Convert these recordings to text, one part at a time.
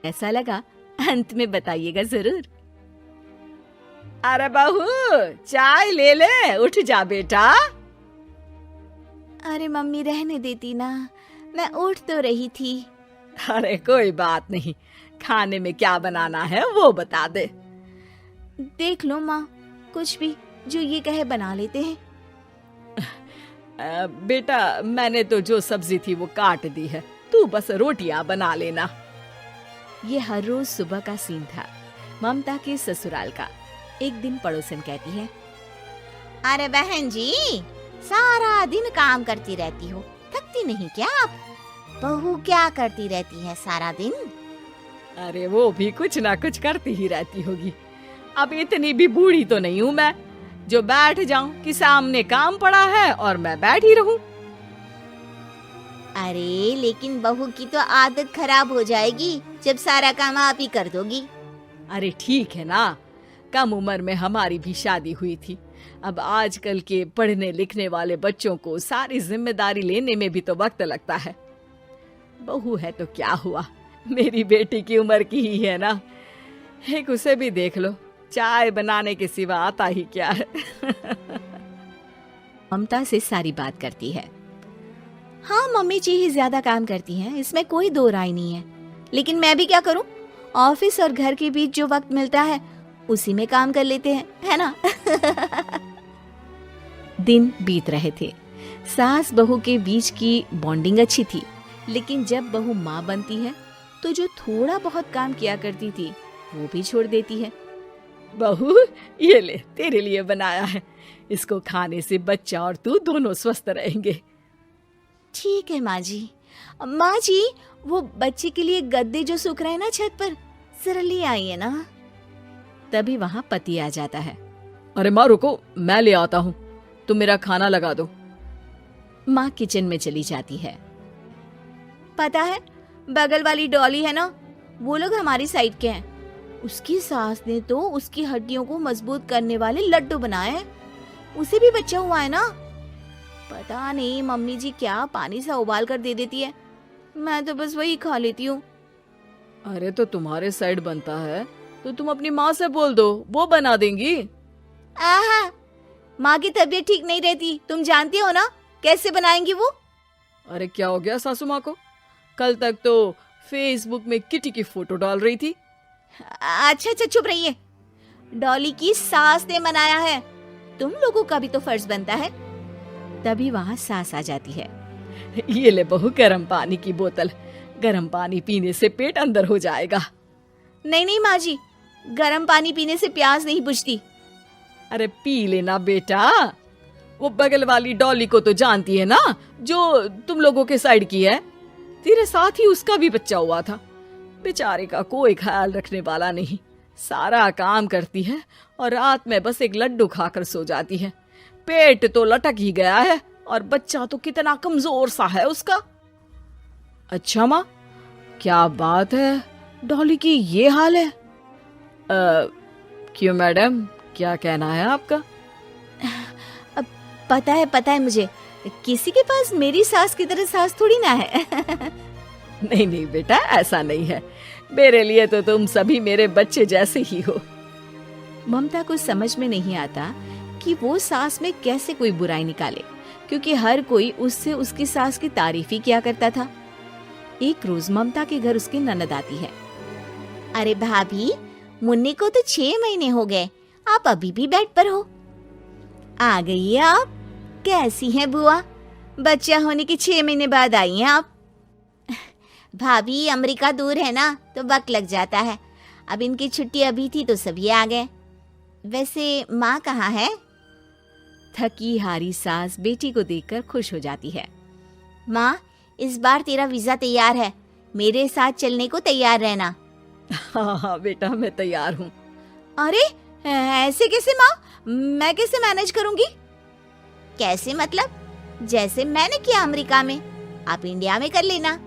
ऐसा लगा अंत में बताइएगा जरूर। अरे बहू, चाय ले ले, उठ जा बेटा। अरे मम्मी रहने देती ना, मैं उठ तो रही थी। अरे कोई बात नहीं, खाने में क्या बनाना है वो बता दे। देख लो माँ, कुछ भी जो ये कहे बना लेते हैं। बेटा मैंने तो जो सब्जी थी वो काट दी है, तू बस रोटियां बना लेना। ये हर रोज सुबह का सीन था ममता के ससुराल का। एक दिन पड़ोसन कहती है, अरे बहन जी, सारा दिन काम करती रहती हो, थकती नहीं क्या आप? बहू क्या करती रहती है सारा दिन? अरे वो भी कुछ ना कुछ करती ही रहती होगी। अब इतनी भी बूढ़ी तो नहीं हूँ मैं जो बैठ जाऊं कि सामने काम पड़ा है और मैं बैठी रहूं। अरे लेकिन बहू की तो आदत खराब हो जाएगी जब सारा काम आप ही कर दोगी। अरे ठीक है ना, कम उम्र में हमारी भी शादी हुई थी। अब आजकल के पढ़ने लिखने वाले बच्चों को सारी जिम्मेदारी लेने में भी तो वक्त लगता है। बहू है तो क्या हुआ, मेरी बेटी की उम्र की ही है ना। एक उसे भी देख लो, चाय बनाने के सिवा आता ही क्या है। ममता से सारी बात करती है। हाँ मम्मी जी ही ज्यादा काम करती हैं, इसमें कोई दो राय नहीं है। लेकिन मैं भी क्या करूं, ऑफिस और घर के बीच जो वक्त मिलता है उसी में काम कर लेते हैं, है ना। दिन बीत रहे थे। सास बहू के बीच की बॉन्डिंग अच्छी थी, लेकिन जब बहू माँ बनती है तो जो थोड़ा बहुत काम किया करती थी वो भी छोड़ देती है। बहू ये ले, तेरे लिए बनाया है, इसको खाने से बच्चा और तू दोनों स्वस्थ रहेंगे। ठीक है माँ जी। माँ जी, वो बच्चे के लिए गद्दे जो सूख रहे हैं ना छत पर, जरा ले आइए ना। तभी वहाँ पति आ जाता है। अरे माँ रुको, मैं ले आता हूँ, तुम मेरा खाना लगा दो। माँ किचन में चली जाती है। पता है, बगल वाली डॉली है ना, वो लोग हमारी साइड के हैं। उसकी सास ने तो उसकी हड्डियों को मजबूत करने वाले लड्डू बनाए हैं। उसे भी बच्चा हुआ है ना। पता नहीं मम्मी जी क्या पानी सा उबाल कर दे देती है, मैं तो बस वही खा लेती हूँ। अरे तो तुम्हारे साइड बनता है तो तुम अपनी माँ से बोल दो, वो बना देंगी। आहा, माँ की तबीयत ठीक नहीं रहती, तुम जानती हो ना, कैसे बनाएंगी वो। अरे क्या हो गया सासू माँ को, कल तक तो फेसबुक में किटी की फोटो डाल रही थी। अच्छा अच्छा चुप रहिए। डॉली की सास ने मनाया है, तुम लोगों का भी तो फर्ज बनता है। तभी वहाँ सास आ जाती है। ये ले बहू गर्म पानी की बोतल, गर्म पानी पीने से पेट अंदर हो जाएगा। नहीं नहीं माँ जी, गर्म पानी पीने से प्यास नहीं बुझती। अरे पी लेना बेटा, वो बगल वाली डॉली को तो जानती है ना, जो तुम लोगों के साइड की है। तेरे साथ ही उसका भी बच्चा हुआ था, बेचारे का कोई ख्याल रखने वाला नहीं। सारा काम करती है और रात में बस एक लड्डू खाकर सो जाती है। पेट तो लटक ही गया है और बच्चा तो कितना कमजोर सा है उसका। अच्छा माँ, क्या बात है, डॉली की ये हाल है? क्यों मैडम, क्या कहना है आपका? अब पता है मुझे, किसी के पास मेरी सास की तरह सास थोड़ी ना है। नहीं नहीं बेटा, ऐसा नहीं है, मेरे लिए तो तुम सभी मेरे बच्चे जैसे ही हो। ममता को समझ में नहीं आता कि वो सास में कैसे कोई बुराई निकाले, क्योंकि हर कोई उससे उसकी सास की तारीफ ही किया करता था। एक रोज ममता के घर उसकी ननद आती है। अरे भाभी, मुन्नी को तो 6 महीने हो गए, आप अभी भी बेड पर हो। आ गई है आप? कैसी हैं बुआ, बच्चा होने के 6 महीने बाद आई हैं आप? भाभी अमेरिका दूर है ना, तो वक्त लग जाता है। अब इनकी छुट्टी अभी थी तो सभी आ गए। वैसे माँ कहाँ है? थकी हारी सास बेटी को देखकर खुश हो जाती है। माँ, इस बार तेरा वीजा तैयार है, मेरे साथ चलने को तैयार रहना। हाँ बेटा, मैं तैयार हूँ। अरे ऐसे कैसे माँ, मैं कैसे मैनेज करूँगी? कैसे मतलब? जैसे मैंने किया अमेरिका में, आप इंडिया में कर लेना।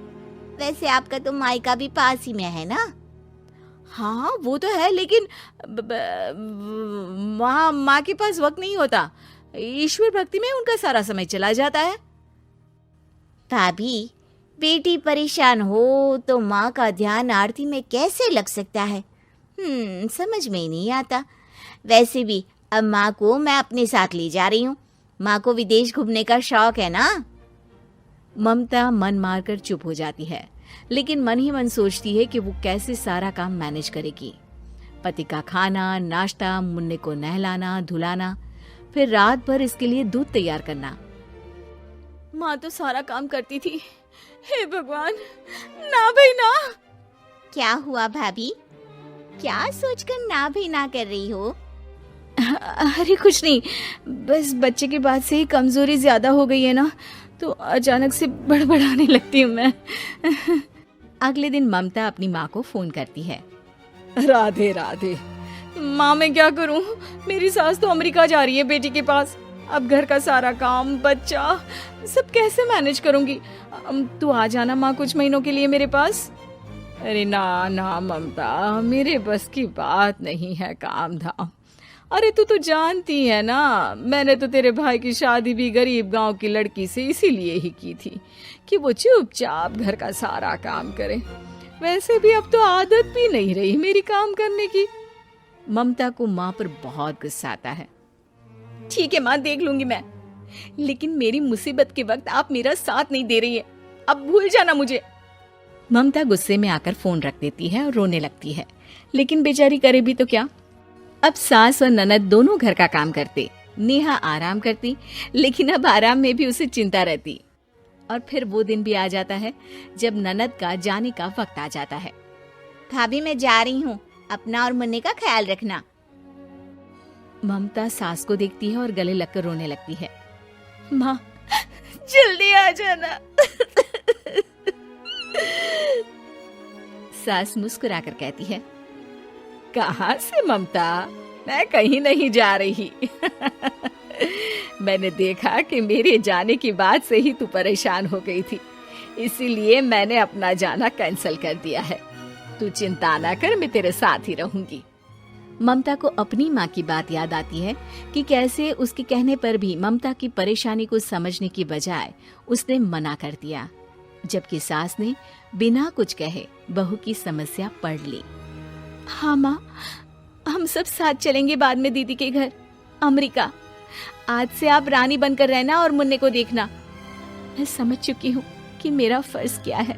वैसे आपका तो मायका भी पास ही में है ना। हाँ वो तो है, लेकिन वहाँ माँ के पास वक्त नहीं होता, ईश्वर भक्ति में उनका सारा समय चला जाता है। भाभी, बेटी परेशान हो तो माँ का ध्यान आरती में कैसे लग सकता है? समझ में ही नहीं आता। वैसे भी अब माँ को मैं अपने साथ ले जा रही हूँ। माँ को विदेश घूमने का शौक है ना। ममता मन मारकर चुप हो जाती है, लेकिन मन ही मन सोचती है कि वो कैसे सारा काम मैनेज करेगी। पति का खाना, नाश्ता, मुन्ने को नहलाना धुलाना, फिर रात भर इसके लिए दूध तैयार करना। माँ तो सारा काम करती थी। हे भगवान, ना भाई ना। क्या हुआ भाभी? क्या सोचकर ना भी ना कर रही हो? अरे कुछ नहीं, बस बच्चे के बाद से ही कमजोरी ज्यादा हो गई है ना, तो अचानक से बड़बड़ाने लगती हूँ मैं। अगले दिन ममता अपनी माँ को फोन करती है। राधे राधे। माँ मैं क्या करूँ, मेरी सास तो अमेरिका जा रही है बेटी के पास। अब घर का सारा काम, बच्चा, सब कैसे मैनेज करूंगी। तू आ जाना माँ कुछ महीनों के लिए मेरे पास। अरे ना ना ममता, मेरे बस की बात नहीं है काम धाम। अरे तू तो जानती है ना, मैंने तो तेरे भाई की शादी भी गरीब गांव की लड़की से इसीलिए ही की थी कि वो चुपचाप घर का सारा काम करे। वैसे भी अब तो आदत भी नहीं रही मेरी काम करने की। ममता को माँ पर बहुत गुस्सा आता है। ठीक है माँ, देख लूंगी मैं, लेकिन मेरी मुसीबत के वक्त आप मेरा साथ नहीं दे रही है, अब भूल जाना मुझे। ममता गुस्से में आकर फोन रख देती है और रोने लगती है, लेकिन बेचारी करे भी तो क्या। अब सास और ननद दोनों घर का काम करते, नेहा आराम करती, लेकिन अब आराम में भी उसे चिंता रहती। और फिर वो दिन भी आ जाता है जब ननद का जाने का वक्त आ जाता है। भाभी मैं जा रही हूँ, अपना और मुन्ने का ख्याल रखना। ममता सास को देखती है और गले लगकर रोने लगती है। माँ जल्दी आ जाना। सास मुस्कुराकर कहती है, कहाँ से ममता, मैं कहीं नहीं जा रही। मैंने देखा कि मेरे जाने की बात से ही तू परेशान हो गई थी, इसीलिए मैंने अपना जाना कैंसिल कर दिया है। तू चिंता ना कर, मैं तेरे साथ ही रहूंगी। ममता को अपनी माँ की बात याद आती है कि कैसे उसके कहने पर भी ममता की परेशानी को समझने की बजाय उसने मना कर दिया, जबकि सास ने बिना कुछ कहे बहू की समस्या पढ़ ली। हाँ माँ, हम सब साथ चलेंगे बाद में दीदी के घर अमेरिका। आज से आप रानी बनकर रहना और मुन्ने को देखना। मैं समझ चुकी हूँ कि मेरा फर्ज क्या है।